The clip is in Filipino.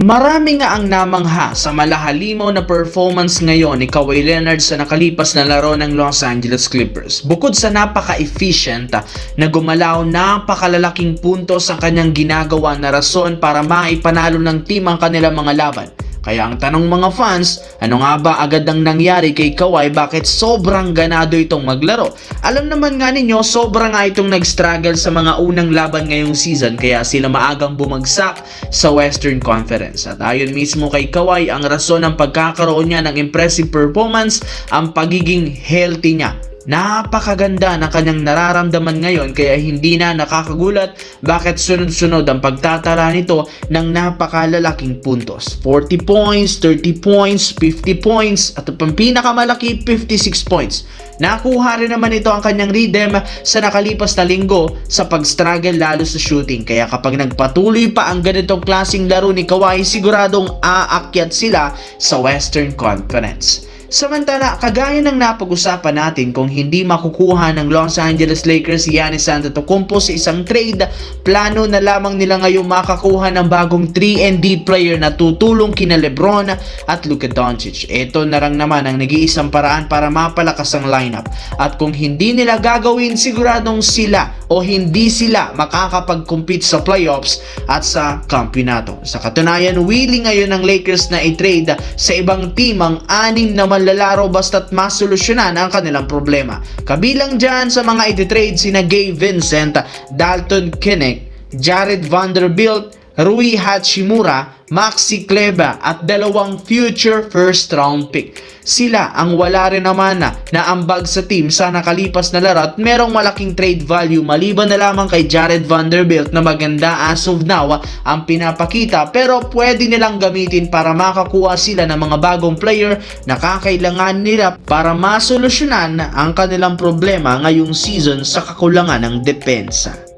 Marami nga ang namangha sa malahalimaw na performance ngayon ni Kawhi Leonard sa nakalipas na laro ng Los Angeles Clippers. Bukod sa napaka-efficient na gumalaw, napakalalaking puntos ang kanyang ginagawa na rason para maipanalo ng team ang kanilang mga laban. Kaya ang tanong mga fans, ano nga ba agad ang nangyari kay Kawhi, bakit sobrang ganado itong maglaro? Alam naman nga ninyo, sobrang nga itong nag-struggle sa mga unang laban ngayong season kaya sila maagang bumagsak sa Western Conference. At ayon mismo kay Kawhi, ang rason ng pagkakaroon niya ng impressive performance ang pagiging healthy niya. Napakaganda ng kanyang nararamdaman ngayon kaya hindi na nakakagulat bakit sunod-sunod ang pagtatala nito ng napakalalaking puntos. 40 points, 30 points, 50 points at ang pinakamalaki 56 points. Nakuha rin naman ito ang kanyang rhythm sa nakalipas na linggo sa pag-struggle lalo sa shooting. Kaya kapag nagpatuloy pa ang ganitong klaseng laro ni Kawhi, siguradong aakyat sila sa Western Conference. Samantala, kagaya ng napag-usapan natin, kung hindi makukuha ng Los Angeles Lakers si Giannis Antetokounmpo sa isang trade, plano na lamang nila ngayong makakuha ng bagong 3-and-D player na tutulong kina LeBron at Luka Doncic. Ito na lang naman ang nag-iisang paraan para mapalakas ang lineup. At kung hindi nila gagawin, siguradong sila o hindi sila makakapag-compete sa playoffs at sa kampyonato. Sa katunayan, willing ngayon ng Lakers na i-trade sa ibang team ang 6 na lalaro basta't masolusyonan ang kanilang problema. Kabilang dyan sa mga ititrade sina Gabe Vincent, Dalton Keunig, Jared Vanderbilt, Rui Hachimura, Maxi Kleber at 2 future first round pick. Sila ang wala rin naman na ambag sa team sa nakalipas na laro at merong malaking trade value maliban na lamang kay Jared Vanderbilt na maganda as of now ang pinapakita, pero pwede nilang gamitin para makakuha sila ng mga bagong player na kakailangan nila para masolusyonan ang kanilang problema ngayong season sa kakulangan ng depensa.